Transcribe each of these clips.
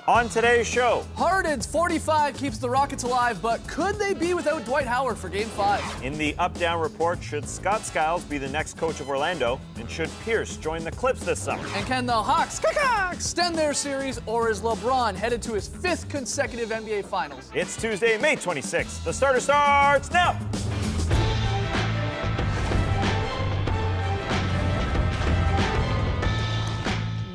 On today's show, Harden's 45 keeps the Rockets alive, but could they be without Dwight Howard for Game 5? in the Up-Down Report, should Scott Skiles be the next coach of Orlando? And should Pierce join the Clips this summer? And can the Hawks extend their series, or is LeBron headed to his 5th consecutive NBA Finals? It's Tuesday, May 26th. The starter starts now!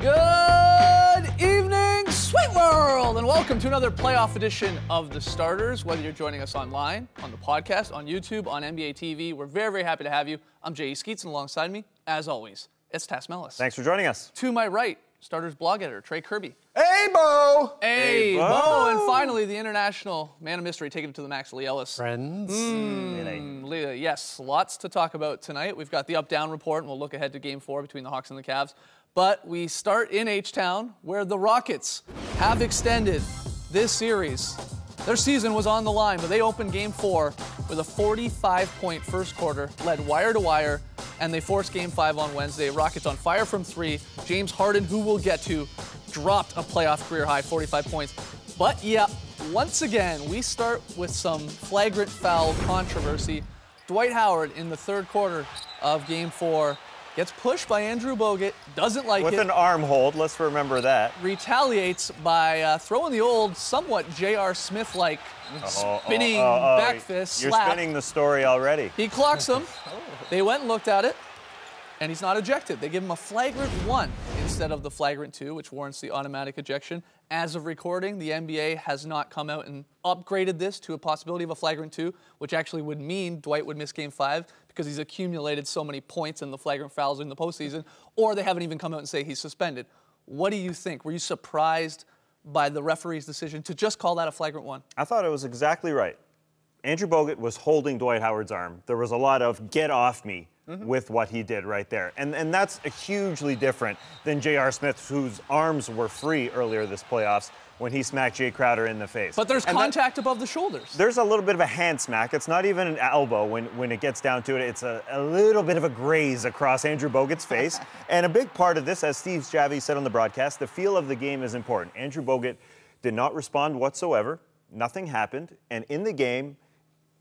Good evening, Sweet World, and welcome to another playoff edition of The Starters. Whether you're joining us online, on the podcast, on YouTube, on NBA TV, we're very, very happy to have you. I'm J.E. Skeets, and alongside me, as always, it's Tas Melis. Thanks for joining us. To my right, Starters blog editor, Trey Kirby. Hey, Bo! Hey, Bo! Bo! And finally, the international man of mystery, taking it to the max, Lee Ellis. Friends. Lee, yes, lots to talk about tonight. We've got the up-down report, and we'll look ahead to Game 4 between the Hawks and the Cavs. But we start in H-Town, where the Rockets have extended this series. Their season was on the line, but they opened Game 4 with a 45-point first quarter, led wire to wire, and they forced Game 5 on Wednesday. Rockets on fire from 3. James Harden, who we'll get to, dropped a playoff career-high 45 points. But yeah, once again, we start with some flagrant foul controversy. Dwight Howard in the third quarter of Game 4 gets pushed by Andrew Bogut, doesn't like With it. an arm hold, let's remember that. Retaliates by throwing the old, somewhat J.R. Smith-like spinning back fist You're slap. spinning the story already. He clocks him. They went and looked at it, and he's not ejected. They give him a flagrant 1 instead of the flagrant 2, which warrants the automatic ejection. As of recording, the NBA has not come out and upgraded this to a possibility of a flagrant 2, which actually would mean Dwight would miss Game 5 because he's accumulated so many points in the flagrant fouls in the postseason, or they haven't even come out and say he's suspended. What do you think? Were you surprised by the referee's decision to just call that a flagrant 1? I thought it was exactly right. Andrew Bogut was holding Dwight Howard's arm. There was a lot of get off me with what he did right there. And that's hugely different than J.R. Smith, whose arms were free earlier this playoffs when he smacked Jay Crowder in the face. But there's contact above the shoulders. There's a little bit of a hand smack. It's not even an elbow when it gets down to it. It's a little bit of a graze across Andrew Bogut's face. And a big part of this, as Steve Javie said on the broadcast, the feel of the game is important. Andrew Bogut did not respond whatsoever. Nothing happened. And in the game,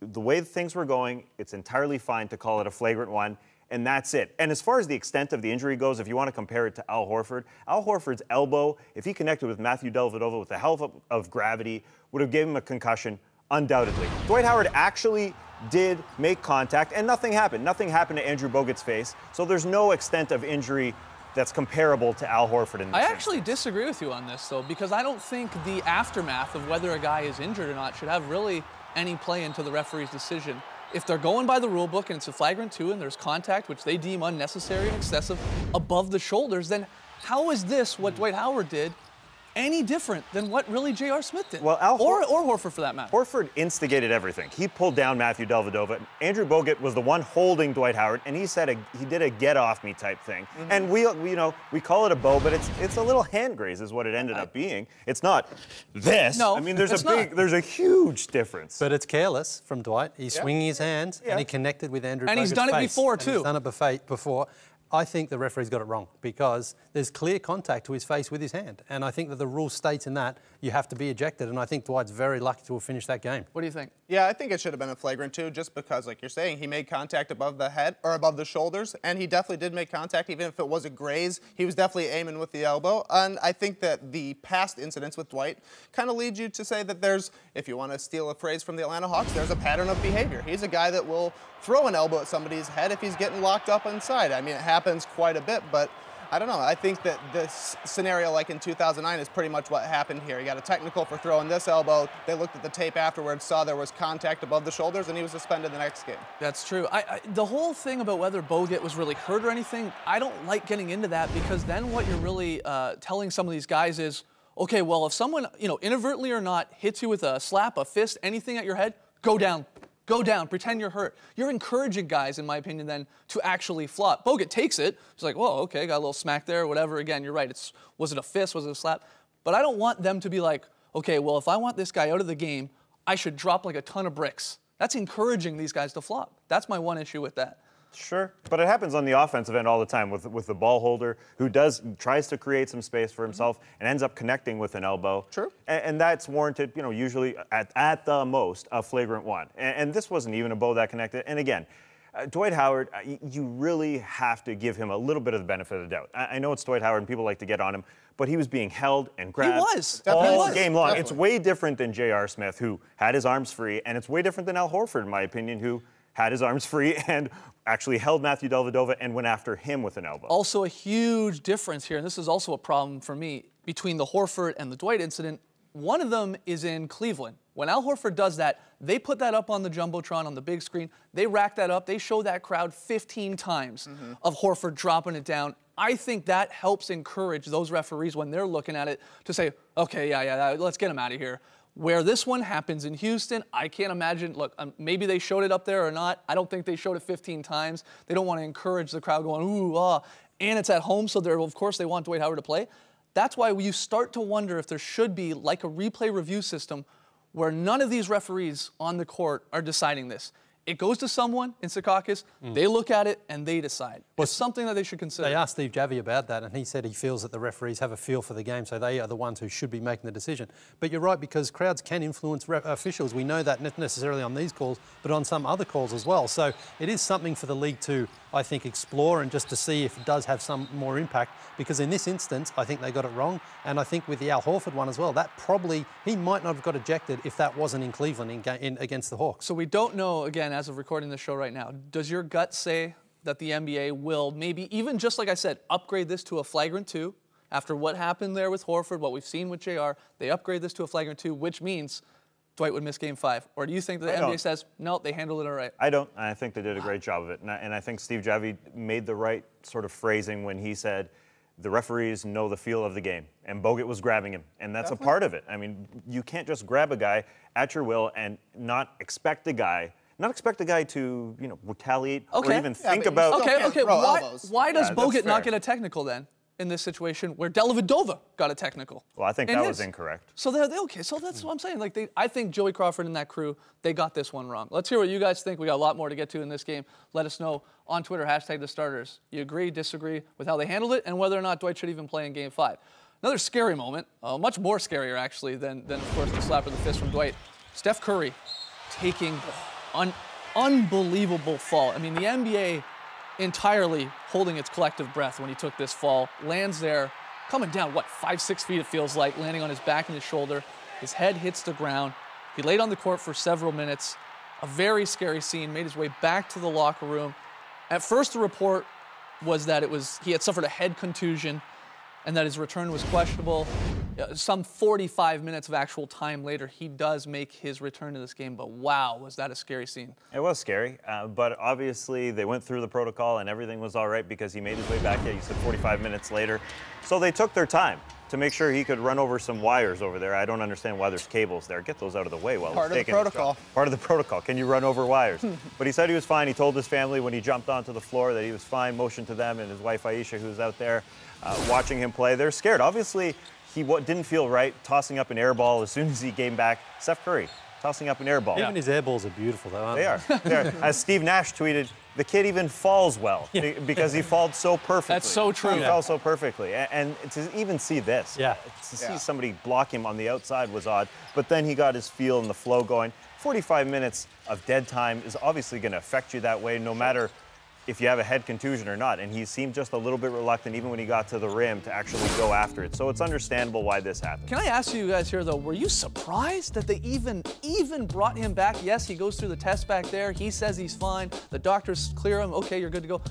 the way things were going, it's entirely fine to call it a flagrant 1, and that's it. And as far as the extent of the injury goes, if you want to compare it to Al Horford's elbow, if he connected with Matthew Dellavedova with the help of gravity, would have given him a concussion, undoubtedly. Dwight Howard actually did make contact, and nothing happened. Nothing happened to Andrew Bogut's face, so there's no extent of injury that's comparable to Al Horford in this I actually disagree with you on this, though, because I don't think the aftermath of whether a guy is injured or not should have really any play into the referee's decision. If they're going by the rule book and it's a flagrant 2 and there's contact, which they deem unnecessary and excessive, above the shoulders, then how is this, what Dwight Howard did, any different than what really J.R. Smith did? Well, or Horford, for that matter. Horford instigated everything. He pulled down Matthew Dellavedova. Andrew Bogut was the one holding Dwight Howard, and he said he did a get-off-me type thing. And we call it a bow, but it's a little hand graze is what it ended up being. It's not this. No, I mean, there's a huge difference. But it's careless from Dwight. He's swinging his hands, and he connected with Andrew Bogut's And he's done it face. before, And too. He's done it before. I think the referee's got it wrong because there's clear contact to his face with his hand. And I think that the rule states in that you have to be ejected. And I think Dwight's very lucky to have finished that game. What do you think? Yeah, I think it should have been a flagrant 2 just because, like you're saying, he made contact above the head or above the shoulders, and he definitely did make contact, even if it was a graze. He was definitely aiming with the elbow. And I think that the past incidents with Dwight kind of lead you to say that there's, if you want to steal a phrase from the Atlanta Hawks, there's a pattern of behavior. He's a guy that will throw an elbow at somebody's head if he's getting locked up inside. I mean, it happens quite a bit, but I don't know. I think that this scenario, like in 2009, is pretty much what happened here. He got a technical for throwing this elbow. They looked at the tape afterwards, saw there was contact above the shoulders, and he was suspended the next game. That's true. The whole thing about whether Bogut was really hurt or anything, I don't like getting into that because then what you're really telling some of these guys is, okay, well, if someone, inadvertently or not, hits you with a slap, a fist, anything at your head, go down. Go down, pretend you're hurt. You're encouraging guys, in my opinion, then, to actually flop. Bogut takes it. He's like, whoa, okay, got a little smack there or whatever. Again, you're right. Was it a fist? Was it a slap? But I don't want them to be like, okay, well, if I want this guy out of the game, I should drop like a ton of bricks. That's encouraging these guys to flop. That's my one issue with that. Sure, but it happens on the offensive end all the time with the ball holder who tries to create some space for himself and ends up connecting with an elbow. True. And that's warranted, usually at the most a flagrant one. And this wasn't even a bow that connected. And again, Dwight Howard, you really have to give him a little bit of the benefit of the doubt. I know it's Dwight Howard and people like to get on him, but he was being held and grabbed all game long. Definitely. It's way different than J.R. Smith, who had his arms free, and it's way different than Al Horford, in my opinion, who had his arms free and actually held Matthew Dellavedova and went after him with an elbow. Also a huge difference here, and this is also a problem for me, between the Horford and the Dwight incident. One of them is in Cleveland. When Al Horford does that, they put that up on the Jumbotron on the big screen. They rack that up. They show that crowd 15 times of Horford dropping it down. I think that helps encourage those referees when they're looking at it to say, okay, yeah, let's get him out of here. Where this one happens in Houston, I can't imagine. Look, maybe they showed it up there or not. I don't think they showed it 15 times. They don't want to encourage the crowd going, ooh, ah. And it's at home, so of course they want Dwight Howard to play. That's why you start to wonder if there should be like a replay review system where none of these referees on the court are deciding this. It goes to someone in Secaucus, they look at it, and they decide. It's something that they should consider. They asked Steve Javie about that, and he said he feels that the referees have a feel for the game, so they are the ones who should be making the decision. But you're right, because crowds can influence officials. We know that not necessarily on these calls, but on some other calls as well. So it is something for the league to, I think, explore and just to see if it does have some more impact. Because in this instance, I think they got it wrong. And I think with the Al Horford one as well, that probably, he might not have got ejected if that wasn't in Cleveland against the Hawks. So we don't know, again, as of recording this show right now, does your gut say that the NBA will maybe, even just like I said, upgrade this to a flagrant 2? After what happened there with Horford, what we've seen with JR, they upgrade this to a flagrant 2, which means Dwight would miss Game 5? Or do you think the NBA says, no, they handled it all right? I don't. I think they did a great job of it. And I think Steve Javie made the right sort of phrasing when he said, the referees know the feel of the game. And Bogut was grabbing him. And that's a part of it. I mean, you can't just grab a guy at your will and not expect the guy to, retaliate or even think about. Okay. Why does Bogut not get a technical then in this situation where Dellavedova got a technical? Well, I think that was incorrect. So so that's what I'm saying. I think Joey Crawford and that crew, they got this one wrong. Let's hear what you guys think. We got a lot more to get to in this game. Let us know on Twitter, #TheStarters. You agree, disagree with how they handled it and whether or not Dwight should even play in Game 5. Another scary moment, much more scarier actually than of course the slap of the fist from Dwight. Steph Curry taking an unbelievable fall. I mean, the NBA entirely holding its collective breath when he took this fall. Lands there, coming down, 5-6 feet it feels like, landing on his back and his shoulder. His head hits the ground. He laid on the court for several minutes. A very scary scene, made his way back to the locker room. At first, the report was that he had suffered a head contusion and that his return was questionable. Some 45 minutes of actual time later, he does make his return to this game, but wow, was that a scary scene. It was scary, but obviously they went through the protocol and everything was all right because he made his way back, you said 45 minutes later. So they took their time to make sure he could run over some wires over there. I don't understand why there's cables there. Get those out of the way while Part he's of the taking his protocol. Part of the protocol. Can you run over wires? But he said he was fine. He told his family when he jumped onto the floor that he was fine, motioned to them and his wife Aisha, who's out there watching him play. They're scared. Obviously, he didn't feel right tossing up an air ball as soon as he came back. Steph Curry tossing up an air ball. Even his air balls are beautiful, though, aren't they? They are. As Steve Nash tweeted, the kid even falls well because he falls so perfectly. That's so true. He fell so perfectly. And to even see this, to see somebody block him on the outside was odd. But then he got his feel and the flow going. 45 minutes of dead time is obviously going to affect you that way, no matter if you have a head contusion or not. And he seemed just a little bit reluctant, even when he got to the rim, to actually go after it. So it's understandable why this happened. Can I ask you guys here, though, were you surprised that they even brought him back? Yes, he goes through the test back there. He says he's fine. The doctors clear him. Okay, you're good to go.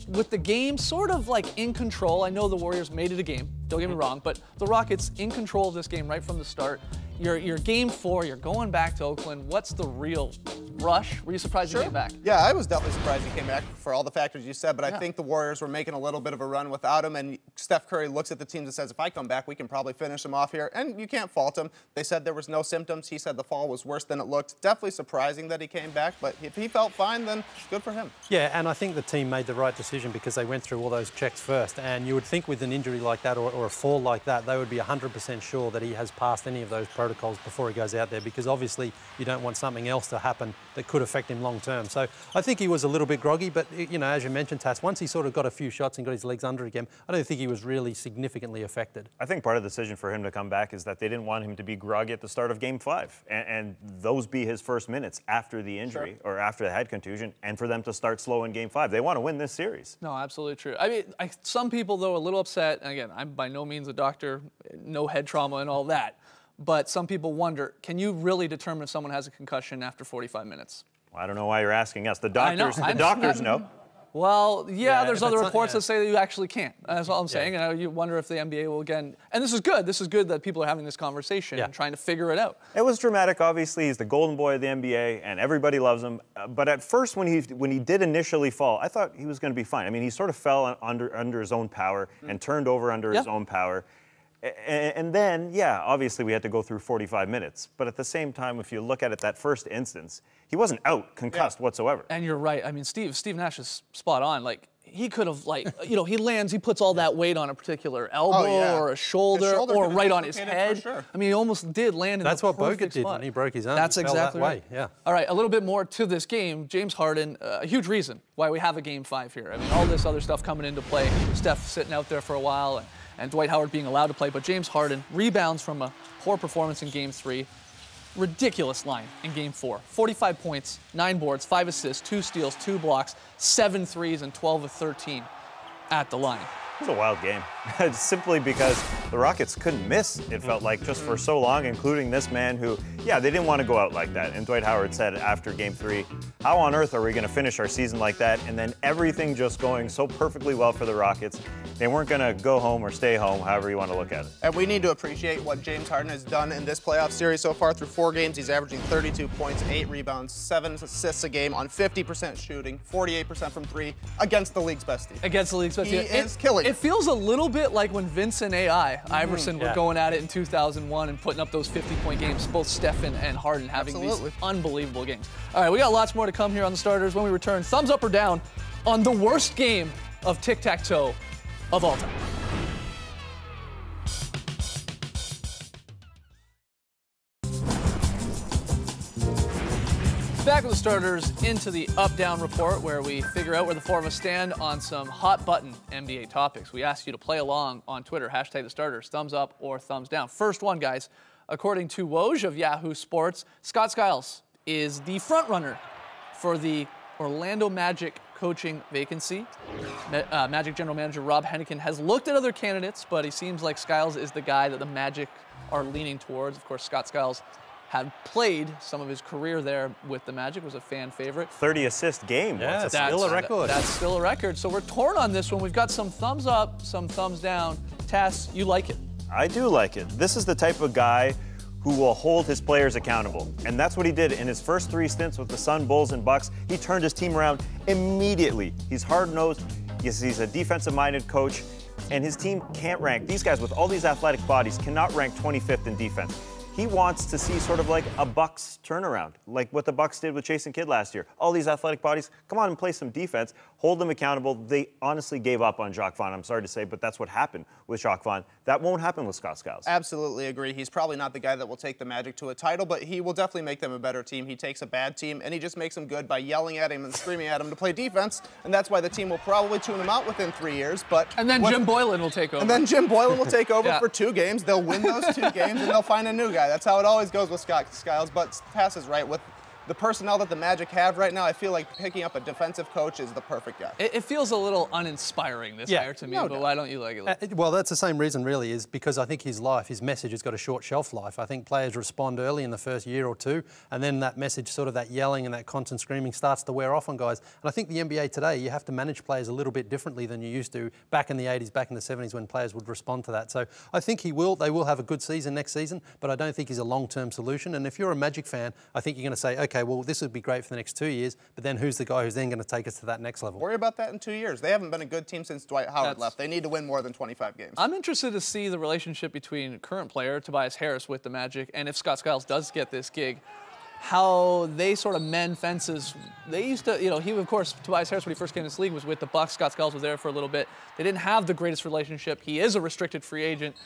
With the game sort of like in control, I know the Warriors made it a game, don't get me wrong, but the Rockets in control of this game right from the start. You're Game 4, you're going back to Oakland. What's the real rush? Were you surprised he came back? Yeah, I was definitely surprised he came back for all the factors you said, but I think the Warriors were making a little bit of a run without him, and Steph Curry looks at the teams and says, if I come back, we can probably finish him off here, and you can't fault him. They said there was no symptoms. He said the fall was worse than it looked. Definitely surprising that he came back, but if he felt fine, then good for him. Yeah, and I think the team made the right decision because they went through all those checks first, and you would think with an injury like that, or shot or a fall like that, they would be 100% sure that he has passed any of those protocols before he goes out there, because obviously you don't want something else to happen that could affect him long term. So I think he was a little bit groggy, but you know, as you mentioned, Tass, once he sort of got a few shots and got his legs under again, I don't think he was really significantly affected. I think part of the decision for him to come back is that they didn't want him to be groggy at the start of Game 5, and those be his first minutes after the injury or after the head contusion, and for them to start slow in Game 5. They want to win this series. No, absolutely true. I mean, some people, though, are a little upset. And again, I'm by no means a doctor, no head trauma and all that. But some people wonder, can you really determine if someone has a concussion after 45 minutes? Well, I don't know why you're asking us. The doctors know. Well, yeah, there's other reports yeah. that say that you actually can't. That's all I'm saying. And you wonder if the NBA will again. And this is good. This is good that people are having this conversation and trying to figure it out. It was dramatic. Obviously, he's the golden boy of the NBA, and everybody loves him. But at first, when he did initially fall, I thought he was going to be fine. I mean, he sort of fell under his own power and turned over under his own power. And then, yeah, obviously we had to go through 45 minutes. But at the same time, if you look at it, that first instance, he wasn't out concussed whatsoever. And you're right. I mean, Steve Nash is spot on. Like, he could have, like, you know, he lands, he puts all that weight on a particular elbow or a shoulder or right on his head. Sure. I mean, he almost did land in That's the what Bogut perfect did spot. when he broke his arm. That's he fell exactly that right. way. Yeah. All right, a little bit more to this game. James Harden, a huge reason why we have a Game 5 here. I mean, all this other stuff coming into play. Steph sitting out there for a while, and Dwight Howard being allowed to play. But James Harden rebounds from a poor performance in Game 3. Ridiculous line in Game 4. 45 points, 9 boards, 5 assists, 2 steals, 2 blocks, 7 threes, and 12 of 13 at the line. It was a wild game, simply because the Rockets couldn't miss, it felt like, just for so long, including this man who, yeah, they didn't want to go out like that. And Dwight Howard said after Game 3, how on earth are we going to finish our season like that? And then everything just going so perfectly well for the Rockets. They weren't going to go home or stay home, however you want to look at it. And we need to appreciate what James Harden has done in this playoff series so far. Through 4 games, he's averaging 32 points, 8 rebounds, 7 assists a game on 50% shooting, 48% from 3 against the league's best team. Against the league's best team. He is killing it. It feels a little bit like when Vince and Iverson were going at it in 2001 and putting up those 50-point games, both Steph and Harden having these unbelievable games. All right, we got lots more to come here on the starters when we return. Thumbs up or down on the worst game of tic-tac-toe of all time. Back with the starters into the up-down report, where we figure out where the 4 of us stand on some hot-button NBA topics. We ask you to play along on Twitter, hashtag the starters, thumbs up or thumbs down. First one, guys. According to Woj of Yahoo Sports, Scott Skiles is the front-runner for the Orlando Magic coaching vacancy. Magic general manager Rob Hennigan has looked at other candidates, but he seems like Skiles is the guy that the Magic are leaning towards. Of course, Scott Skiles had played some of his career there with the Magic, was a fan favorite. 30-assist game. Yeah, that's still a record. That's still a record. So we're torn on this one. We've got some thumbs up, some thumbs down. Tass, you like it? I do like it. This is the type of guy who will hold his players accountable. And that's what he did in his first 3 stints with the Sun, Bulls, and Bucks. He turned his team around immediately. He's hard-nosed. He's a defensive-minded coach. And his team can't rank. These guys with all these athletic bodies cannot rank 25th in defense. He wants to see sort of like a Bucks turnaround, like what the Bucks did with Jason Kidd last year. All these athletic bodies, come on and play some defense, hold them accountable. They honestly gave up on Jacques Vaughn. I'm sorry to say, but that's what happened with Jacques Vaughn. That won't happen with Scott Skiles. Absolutely agree. He's probably not the guy that will take the Magic to a title, but he will definitely make them a better team. He takes a bad team, and he just makes them good by yelling at him and screaming at him to play defense, and that's why the team will probably tune him out within 3 years. And then Jim Boylan will take over. And then Jim Boylan will take over for 2 games. They'll win those 2 games, and they'll find a new guy. That's how it always goes with Scott Skiles, but Tass is right. With the personnel that the Magic have right now, I feel like picking up a defensive coach is the perfect guy. It feels a little uninspiring, this hire to me, but why don't you like it? Well, that's the same reason, really, is because I think his message has got a short shelf life. I think players respond early in the first year or 2, and then that message, sort of that yelling and that constant screaming, starts to wear off on guys. And I think the NBA today, you have to manage players a little bit differently than you used to back in the 80s, back in the 70s, when players would respond to that. So I think they will have a good season next season, but I don't think he's a long-term solution. And if you're a Magic fan, I think you're going to say, okay, well, this would be great for the next 2 years, but then who's the guy who's then going to take us to that next level? Worry about that in 2 years. They haven't been a good team since Dwight Howard left. They need to win more than 25 games. I'm interested to see the relationship between current player Tobias Harris with the Magic, and if Scott Skiles does get this gig, how they sort of mend fences. They used to, he, of course, Tobias Harris, when he first came to this league, was with the Bucks. Scott Skiles was there for a little bit. They didn't have the greatest relationship. He is a restricted free agent.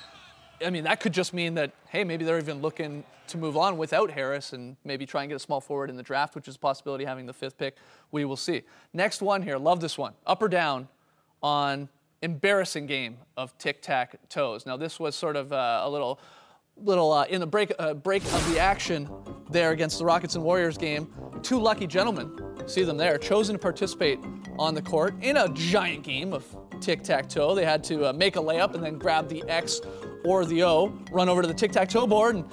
I mean, that could just mean that, hey, maybe they're even looking to move on without Harris and maybe try and get a small forward in the draft, which is a possibility, having the 5th pick. We will see. Next one here, love this one. Up or down on embarrassing game of tic-tac-toes. Now, this was sort of a little in the break of the action there against the Rockets and Warriors game. 2 lucky gentlemen, see them there, chosen to participate on the court in a giant game of tic-tac-toe. They had to make a layup and then grab the X or the O, run over to the tic-tac-toe board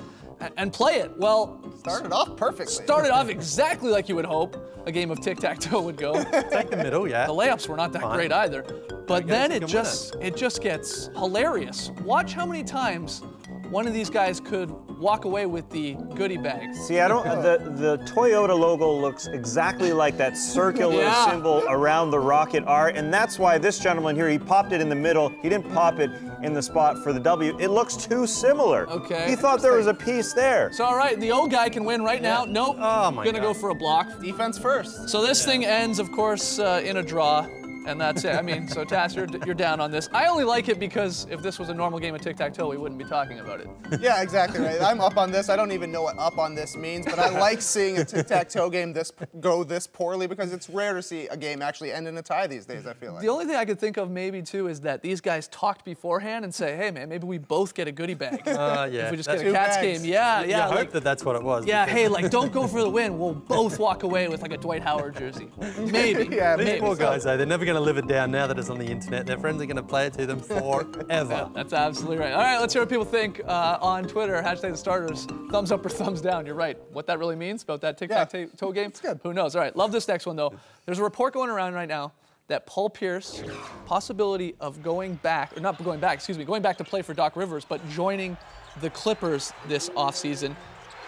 and play it. Well, Started off perfectly. Started off exactly like you would hope a game of tic-tac-toe would go. Take the middle, yeah. The layups were not that great either. But then it just gets hilarious. Watch how many times one of these guys could walk away with the goodie bag. See, the Toyota logo looks exactly like that circular symbol around the rocket art, and that's why this gentleman here, he popped it in the middle. He didn't pop it in the spot for the W. It looks too similar. Okay. He thought there was a piece there. So, all right, the old guy can win right now. Nope. Oh, my Gonna God. go for a block. Defense first. So this thing ends, of course, in a draw. And that's it. I mean, so Tass, you're down on this. I only like it because if this was a normal game of tic-tac-toe, we wouldn't be talking about it. Yeah, exactly right. I'm up on this. I don't even know what up on this means, but I like seeing a tic-tac-toe game go this poorly because it's rare to see a game actually end in a tie these days, I feel like. The only thing I could think of maybe, too, is that these guys talked beforehand and say, hey, man, maybe we both get a goodie bag. Yeah. If we just That's get a Cats bags. game. Yeah, You yeah. hope that's what it was. Yeah, hey, don't go for the win. We'll both walk away with like a Dwight Howard jersey. Maybe. Yeah, These maybe. poor guys, though, they're never going to live it down now that it's on the internet. Their friends are going to play it to them forever. That's absolutely right. All right, let's hear what people think on Twitter. #TheStarters. Thumbs up or thumbs down. You're right. What that really means about that tic-tac-toe game? It's good. Who knows? All right, love this next one, though. There's a report going around right now that Paul Pierce, possibility of going back to play for Doc Rivers, but joining the Clippers this offseason.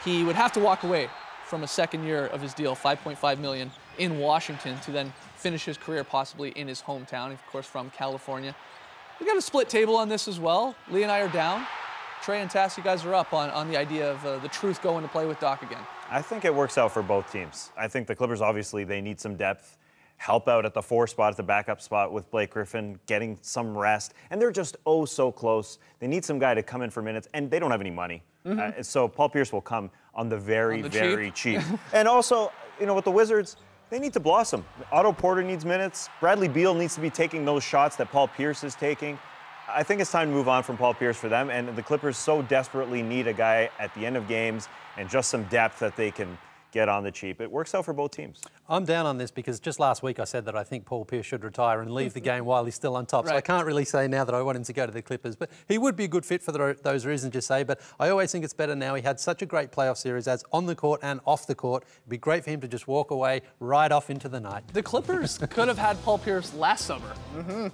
He would have to walk away from a second year of his deal, $5.5 million, in Washington to then finish his career possibly in his hometown, of course, from California. We got a split table on this as well. Lee and I are down. Trey and Tass, you guys are up on the idea of the truth going to play with Doc again. I think it works out for both teams. I think the Clippers, obviously, they need some depth, help out at the 4 spot, at the backup spot with Blake Griffin, getting some rest. And they're just so close. They need some guy to come in for minutes, and they don't have any money. So Paul Pierce will come on the very cheap. And also, with the Wizards, they need to blossom. Otto Porter needs minutes. Bradley Beal needs to be taking those shots that Paul Pierce is taking. I think it's time to move on from Paul Pierce for them, and the Clippers so desperately need a guy at the end of games and just some depth that they can get on the cheap. It works out for both teams. I'm down on this because just last week I said that I think Paul Pierce should retire and leave the game while he's still on top. Right. So I can't really say now that I want him to go to the Clippers. But he would be a good fit for those reasons you say. But I always think it's better now. He had such a great playoff series as on the court and off the court. It'd be great for him to just walk away right off into the night. The Clippers could have had Paul Pierce last summer,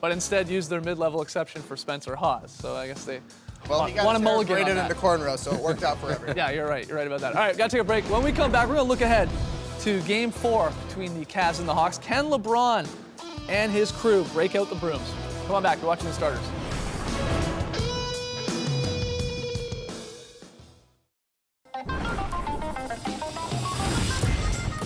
but instead used their mid-level exception for Spencer Hawes. So I guess they Well, he got want his to hair mulligan braided on that. into cornrows, so it worked out for everyone. Yeah, you're right. You're right about that. All right, got to take a break. When we come back, we're going to look ahead to Game 4 between the Cavs and the Hawks. Can LeBron and his crew break out the brooms? Come on back. You're watching The Starters.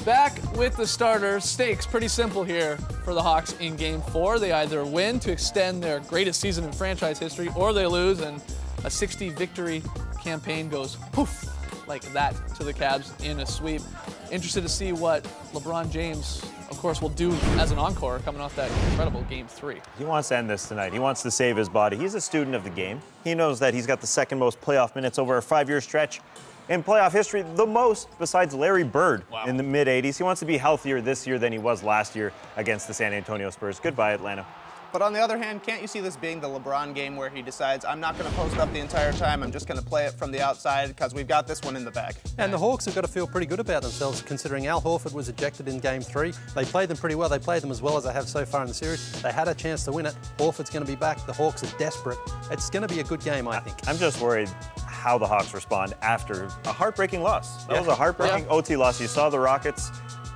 Back with The Starters. Stakes pretty simple here for the Hawks in Game 4. They either win to extend their greatest season in franchise history, or they lose and a 60-victory campaign goes poof like that to the Cavs in a sweep. Interested to see what LeBron James, of course, will do as an encore coming off that incredible Game 3. He wants to end this tonight. He wants to save his body. He's a student of the game. He knows that he's got the second most playoff minutes over a 5-year stretch in playoff history, the most besides Larry Bird in the mid-'80s. He wants to be healthier this year than he was last year against the San Antonio Spurs. Goodbye, Atlanta. But on the other hand, can't you see this being the LeBron game where he decides, I'm not going to post up the entire time, I'm just going to play it from the outside because we've got this one in the bag. And the Hawks have got to feel pretty good about themselves considering Al Horford was ejected in Game 3. They played them pretty well. They played them as well as they have so far in the series. They had a chance to win it. Horford's going to be back. The Hawks are desperate. It's going to be a good game, I think. I'm just worried how the Hawks respond after a heartbreaking loss. That was a heartbreaking OT loss. You saw the Rockets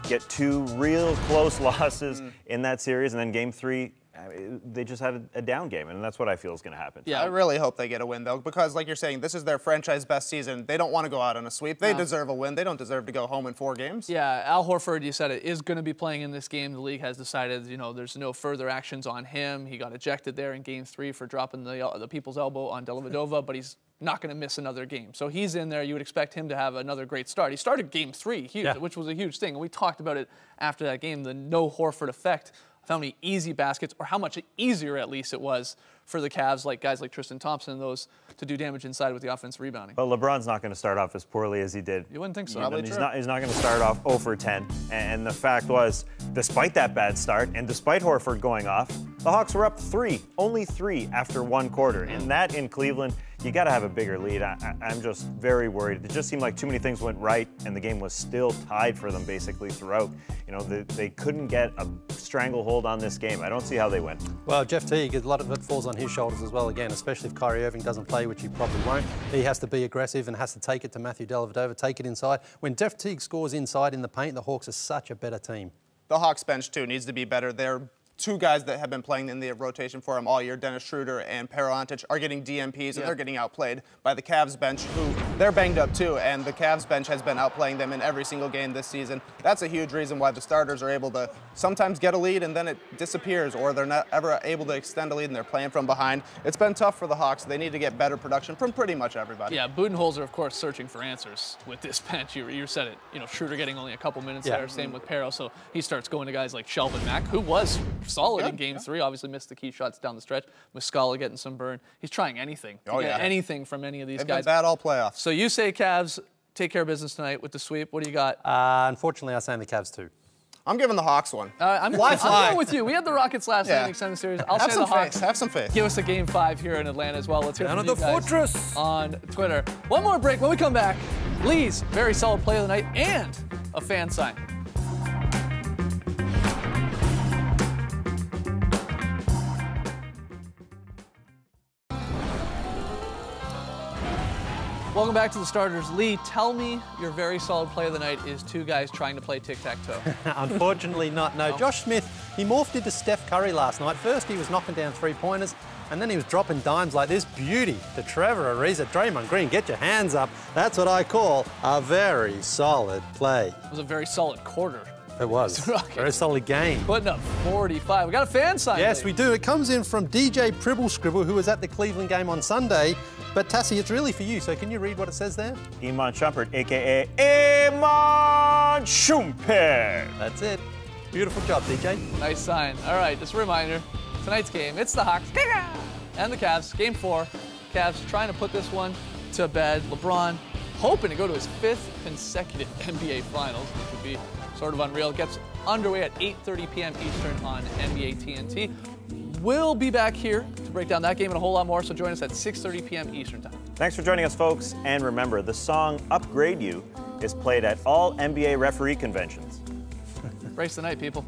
get 2 real close losses in that series, and then Game 3 they just had a down game, and that's what I feel is going to happen. Yeah. I really hope they get a win, though, because like you're saying, this is their franchise best season. They don't want to go out on a sweep. They deserve a win. They don't deserve to go home in 4 games. Yeah, Al Horford, you said it, is going to be playing in this game. The league has decided, there's no further actions on him. He got ejected there in Game 3 for dropping the people's elbow on Dellavedova, but he's not going to miss another game. So he's in there. You would expect him to have another great start. He started Game 3, which was a huge thing. And we talked about it after that game, the no Horford effect, how many easy baskets, or how much easier at least it was for the Cavs, like guys like Tristan Thompson and those, to do damage inside with the offense rebounding. But LeBron's not going to start off as poorly as he did. You wouldn't think so. He's not going to start off 0 for 10. And the fact was, despite that bad start and despite Horford going off, the Hawks were up 3, only 3 after 1 quarter. And that in Cleveland, you got to have a bigger lead. I'm just very worried. It just seemed like too many things went right, and the game was still tied for them basically throughout. They couldn't get a stranglehold on this game. I don't see how they win. Well, Jeff Teague, a lot of it falls on his shoulders as well, again, especially if Kyrie Irving doesn't play, which he probably won't. He has to be aggressive and has to take it to Matthew Dellavedova, take it inside. When Jeff Teague scores inside in the paint, the Hawks are such a better team. The Hawks bench, too, needs to be better. They're 2 guys that have been playing in the rotation for him all year, Dennis Schroeder and Pero Antic, are getting DMPs, and they're getting outplayed by the Cavs bench, who they're banged up too, and the Cavs bench has been outplaying them in every single game this season. That's a huge reason why the starters are able to sometimes get a lead and then it disappears, or they're not ever able to extend a lead and they're playing from behind. It's been tough for the Hawks. They need to get better production from pretty much everybody. Yeah, Budenholzer, of course, searching for answers with this bench. You said it. Schroeder getting only a couple minutes there, same with Pero, so he starts going to guys like Shelvin Mack, who was solid in Game 3, obviously missed the key shots down the stretch. Muscala getting some burn. He's trying anything. Anything from any of these guys. They've been bad all playoffs. So you say Cavs take care of business tonight with the sweep. What do you got? Unfortunately, I'm saying the Cavs too. I'm giving the Hawks one. I'm going with you. We had the Rockets last night in the extended series. I'll say the Hawks. Have some faith. Give us a Game 5 here in Atlanta as well. Let's hear from you guys fortress on Twitter. One more break. When we come back, Lee's very solid play of the night and a fan sign. Welcome back to the starters. Lee, tell me your very solid play of the night is 2 guys trying to play tic-tac-toe. Unfortunately not, no. Josh Smith, he morphed into Steph Curry last night. First he was knocking down 3-pointers, and then he was dropping dimes like this. Beauty to Trevor Ariza. Draymond Green, get your hands up. That's what I call a very solid play. It was a very solid quarter. It was. Very solid game. Putting up 45. We got a fan sign. Yes, we do. It comes in from DJ Pribble Scribble, who was at the Cleveland game on Sunday. But Tassie, it's really for you, so can you read what it says there? Iman Shumpert, a.k.a. Iman Shumpert. That's it. Beautiful job, DJ. Nice sign. All right, just a reminder, tonight's game, it's the Hawks and the Cavs. Game 4. Cavs trying to put this one to bed. LeBron hoping to go to his 5th consecutive NBA Finals, which would be sort of unreal. Gets underway at 8:30 p.m. Eastern on NBA TNT. We'll be back here to break down that game and a whole lot more, so join us at 6:30 p.m. Eastern Time. Thanks for joining us, folks. And remember, the song Upgrade You is played at all NBA referee conventions. Race the night, people.